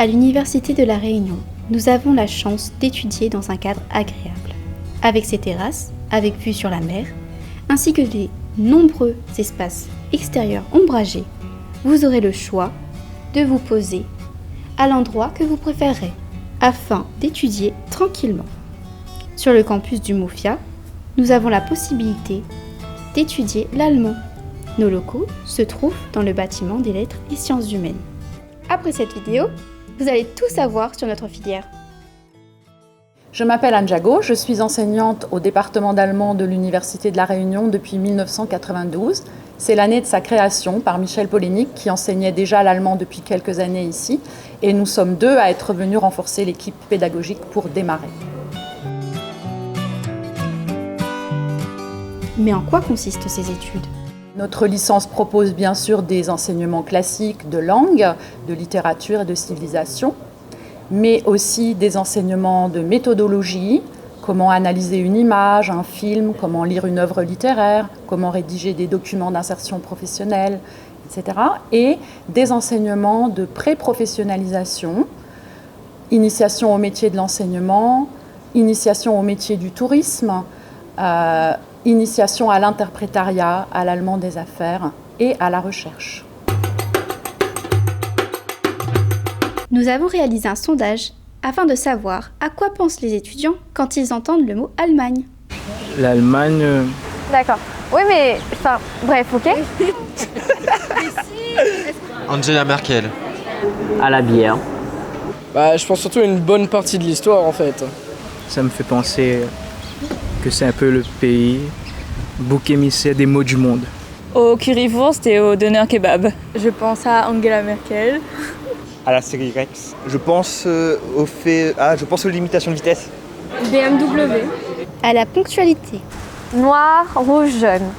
À l'Université de La Réunion, nous avons la chance d'étudier dans un cadre agréable, avec ses terrasses, avec vue sur la mer, ainsi que les nombreux espaces extérieurs ombragés. Vous aurez le choix de vous poser à l'endroit que vous préférerez, afin d'étudier tranquillement. Sur le campus du MUFIA, nous avons la possibilité d'étudier l'allemand. Nos locaux se trouvent dans le bâtiment des lettres et sciences humaines. Après cette vidéo, vous allez tout savoir sur notre filière. Je m'appelle Anne Jago, je suis enseignante au département d'allemand de l'Université de La Réunion depuis 1992. C'est l'année de sa création par Michel Polénic qui enseignait déjà l'allemand depuis quelques années ici. Et nous sommes deux à être venus renforcer l'équipe pédagogique pour démarrer. Mais en quoi consistent ces études ? Notre licence propose bien sûr des enseignements classiques de langue, de littérature et de civilisation, mais aussi des enseignements de méthodologie, comment analyser une image, un film, comment lire une œuvre littéraire, comment rédiger des documents d'insertion professionnelle, etc. Et des enseignements de pré-professionnalisation, initiation au métier de l'enseignement, initiation au métier du tourisme, initiation à l'interprétariat, à l'allemand des affaires et à la recherche. Nous avons réalisé un sondage afin de savoir à quoi pensent les étudiants quand ils entendent le mot Allemagne. L'Allemagne... D'accord. Oui, mais... Enfin, bref, ok. Angela Merkel. À la bière. Je pense surtout à une bonne partie de l'histoire en fait. Ça me fait penser que c'est un peu le pays, bouc émissaire des maux du monde. Au currywurst et au doner kebab. Je pense à Angela Merkel. À la série Rex. Je pense aux limitations de vitesse. BMW. À la ponctualité. Noir, rouge, jaune.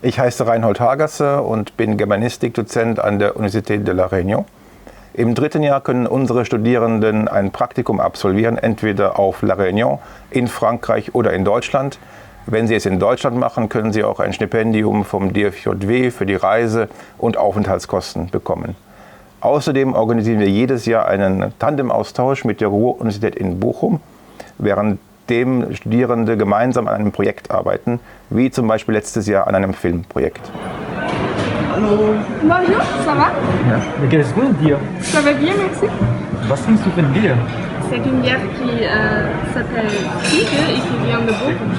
Ich heiße Reinhold Hagerse und bin Germanistikdozent an der Universität de La Réunion. Im dritten Jahr können unsere Studierenden ein Praktikum absolvieren, entweder auf La Réunion, in Frankreich oder in Deutschland. Wenn Sie es in Deutschland machen, können Sie auch ein Stipendium vom DFJW für die Reise- und Aufenthaltskosten bekommen. Außerdem organisieren wir jedes Jahr einen Tandemaustausch mit der Ruhr-Universität in Bochum, währenddem Studierende gemeinsam an einem Projekt arbeiten, wie zum Beispiel letztes Jahr an einem Filmprojekt. Hallo. Bonjour, ça va? Ja. Qu'est-ce que dire? Ça va bien, merci. Was trinkst du für ein Bier? C'est une bière qui s'appelle Kriege et qui vient de Bochum.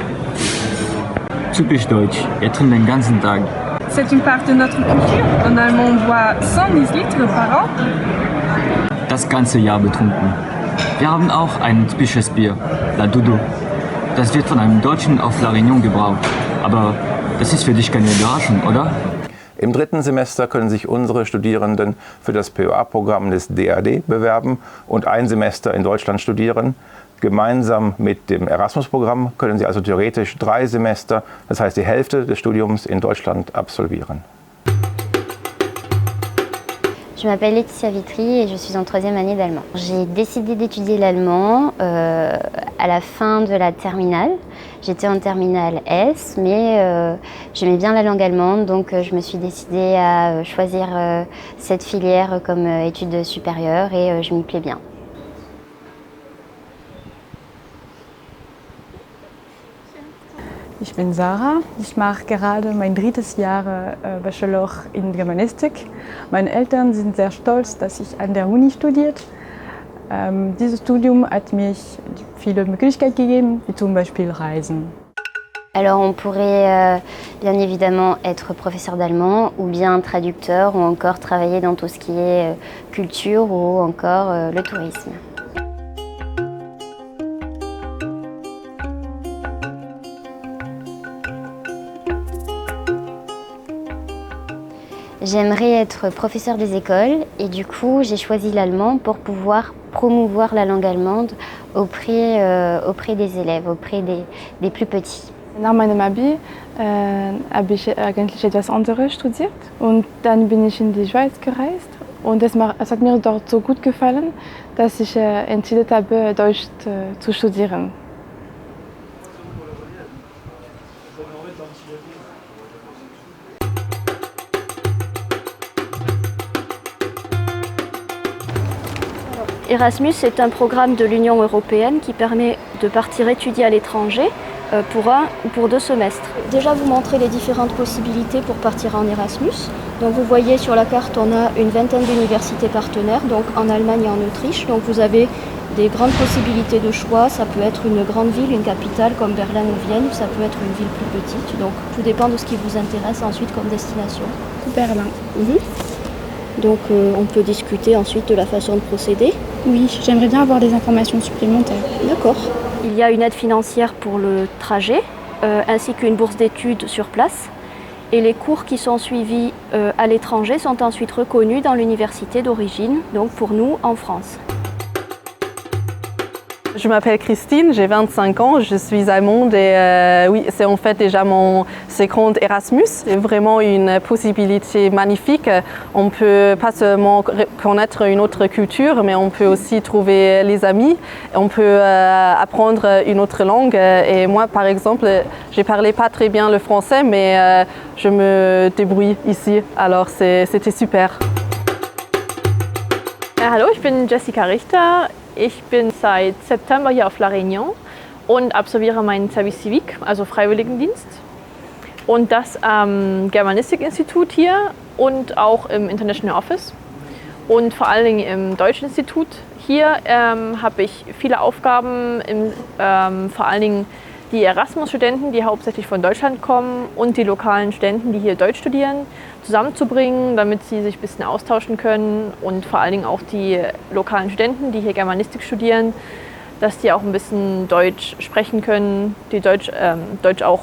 Typisch deutsch, wir trinken den ganzen Tag. C'est une part de notre culture. En allemand, on boit 110 Litres par an. Das ganze Jahr betrunken. Wir haben auch ein typisches Bier, La Dodo. Das wird von einem Deutschen auf La Réunion gebraut. Aber das ist für dich keine Überraschung, oder? Im dritten Semester können sich unsere Studierenden für das POA-Programm des DAD bewerben und ein Semester in Deutschland studieren. Gemeinsam mit dem Erasmus-Programm können Sie also theoretisch 3 Semester, das heißt die Hälfte des Studiums in Deutschland absolvieren. Je m'appelle Laetitia Vitry et je suis en 3e année d'allemand. J'ai décidé d'étudier l'allemand à la fin de la terminale. J'étais en terminale S, mais j'aimais bien la langue allemande, donc je me suis décidée à choisir cette filière comme études supérieures et je m'y plais bien. Ich bin Sarah. Ich mache gerade mein 3. Jahr Bachelor in Germanistik. Meine Eltern sind sehr stolz, dass ich an der Uni studiert. Dieses Studium hat mir viele Möglichkeiten gegeben, wie zum Beispiel Reisen. Alors on pourrait bien évidemment être professeur d'allemand ou bien traducteur ou encore travailler dans tout ce qui est culture ou encore le tourisme. J'aimerais être professeur des écoles et du coup j'ai choisi l'allemand pour pouvoir promouvoir la langue allemande auprès des élèves, auprès des plus petits. Nach meinem Abi habe ich eigentlich etwas anderes studiert und dann bin ich in die Schweiz gereist und es hat mir dort so gut gefallen, dass ich entschieden habe, Deutsch zu studieren. Erasmus est un programme de l'Union européenne qui permet de partir étudier à l'étranger pour 1 ou pour 2 semestres. Déjà vous montrez les différentes possibilités pour partir en Erasmus. Donc vous voyez sur la carte on a une vingtaine d'universités partenaires, donc en Allemagne et en Autriche. Donc vous avez des grandes possibilités de choix, ça peut être une grande ville, une capitale comme Berlin ou Vienne, ça peut être une ville plus petite. Donc tout dépend de ce qui vous intéresse ensuite comme destination. Berlin. Donc on peut discuter ensuite de la façon de procéder. Oui, j'aimerais bien avoir des informations supplémentaires. D'accord. Il y a une aide financière pour le trajet, ainsi qu'une bourse d'études sur place. Et les cours qui sont suivis à l'étranger sont ensuite reconnus dans l'université d'origine, donc pour nous en France. Je m'appelle Christine, j'ai 25 ans, je suis allemande et oui, c'est en fait déjà mon second Erasmus. C'est vraiment une possibilité magnifique. On peut pas seulement connaître une autre culture, mais on peut aussi trouver les amis. On peut apprendre une autre langue. Et moi, par exemple, je parlais pas très bien le français, mais je me débrouille ici. Alors c'était super. Hallo, ich bin Jessica Richter. Ich bin seit September hier auf La Réunion und absolviere meinen Service Civique, also Freiwilligendienst. Und das am Germanistik-Institut hier und auch im International Office und vor allen Dingen im Deutsch-Institut. Hier habe ich viele Aufgaben, vor allen Dingen die Erasmus-Studenten, die hauptsächlich von Deutschland kommen, und die lokalen Studenten, die hier Deutsch studieren, zusammenzubringen, damit sie sich ein bisschen austauschen können, und vor allen Dingen auch die lokalen Studenten, die hier Germanistik studieren, dass die auch ein bisschen Deutsch sprechen können, die Deutsch auch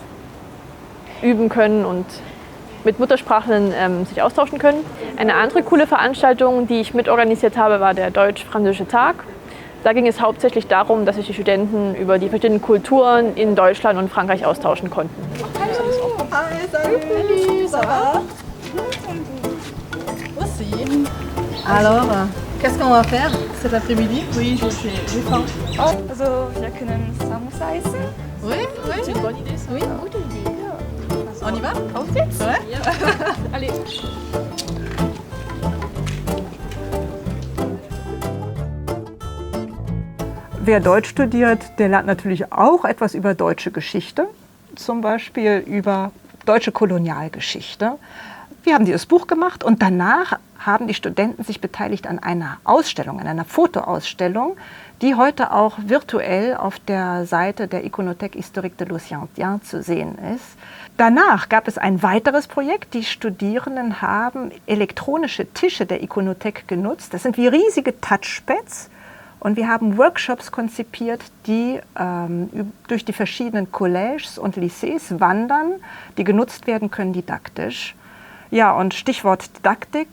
üben können und mit Muttersprachlern sich austauschen können. Eine andere coole Veranstaltung, die ich mitorganisiert habe, war der Deutsch-Französische Tag. Da ging es hauptsächlich darum, dass sich die Studenten über die verschiedenen Kulturen in Deutschland und Frankreich austauschen konnten. Hi, salut, ça va? Aussi. Alors, qu'est-ce qu'on va faire cet après-midi? Oui, j'ai faim. Also, wir können Samosa essen. Oui, oui. C'est une bonne idée, ça. Oui, gute Idee. On y va? Auf geht's. Ouais. Allez. Wer Deutsch studiert, der lernt natürlich auch etwas über deutsche Geschichte, zum Beispiel über deutsche Kolonialgeschichte. Wir haben dieses Buch gemacht und danach haben die Studenten sich beteiligt an einer Ausstellung, an einer Fotoausstellung, die heute auch virtuell auf der Seite der Iconothèque Historique de l'Occident zu sehen ist. Danach gab es ein weiteres Projekt. Die Studierenden haben elektronische Tische der Iconothèque genutzt. Das sind wie riesige Touchpads. Und wir haben Workshops konzipiert, die durch die verschiedenen Collèges und Lycées wandern, die genutzt werden können didaktisch. Ja, und Stichwort Didaktik,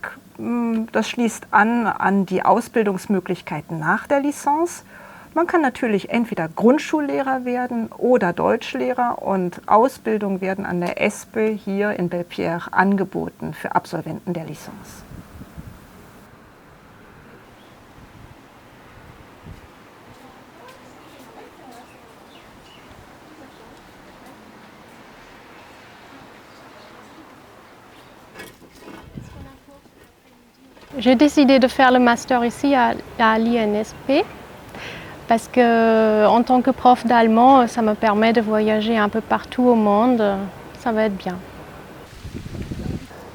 das schließt an die Ausbildungsmöglichkeiten nach der Lizenz. Man kann natürlich entweder Grundschullehrer werden oder Deutschlehrer, und Ausbildung werden an der ESPE hier in Belpierre angeboten für Absolventen der Lizenz. J'ai décidé de faire le master ici à l'INSP parce que en tant que prof d'allemand, ça me permet de voyager un peu partout au monde. Ça va être bien.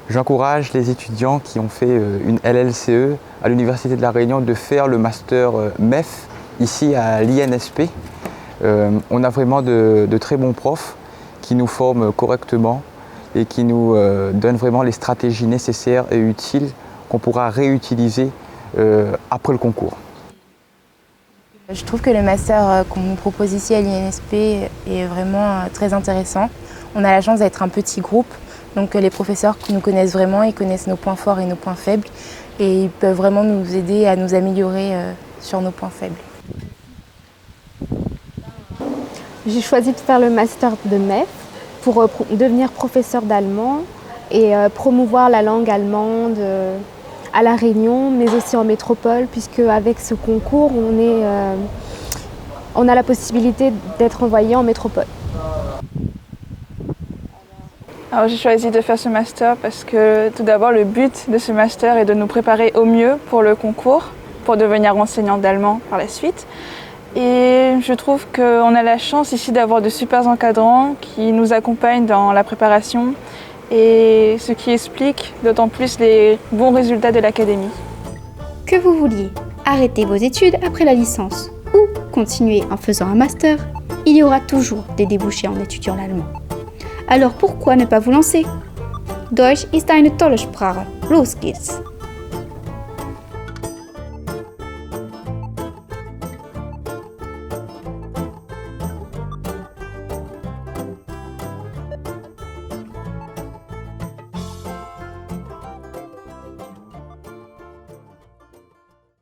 J'encourage les étudiants qui ont fait une LLCE à l'Université de La Réunion de faire le master MEF ici à l'INSP. On a vraiment de très bons profs qui nous forment correctement et qui nous donnent vraiment les stratégies nécessaires et utiles qu'on pourra réutiliser après le concours. Je trouve que le master qu'on nous propose ici à l'INSP est vraiment très intéressant. On a la chance d'être un petit groupe, donc les professeurs nous connaissent vraiment, ils connaissent nos points forts et nos points faibles, et ils peuvent vraiment nous aider à nous améliorer sur nos points faibles. J'ai choisi de faire le master de MEF pour devenir professeur d'allemand et promouvoir la langue allemande à La Réunion, mais aussi en métropole, puisque avec ce concours, on a la possibilité d'être envoyé en métropole. Alors j'ai choisi de faire ce master parce que tout d'abord le but de ce master est de nous préparer au mieux pour le concours, pour devenir enseignante d'allemand par la suite. Et je trouve qu'on a la chance ici d'avoir de super encadrants qui nous accompagnent dans la préparation et ce qui explique d'autant plus les bons résultats de l'académie. Que vous vouliez arrêter vos études après la licence ou continuer en faisant un master, il y aura toujours des débouchés en étudiant l'allemand. Alors pourquoi ne pas vous lancer? Deutsch ist eine tolle Sprache. Los geht's!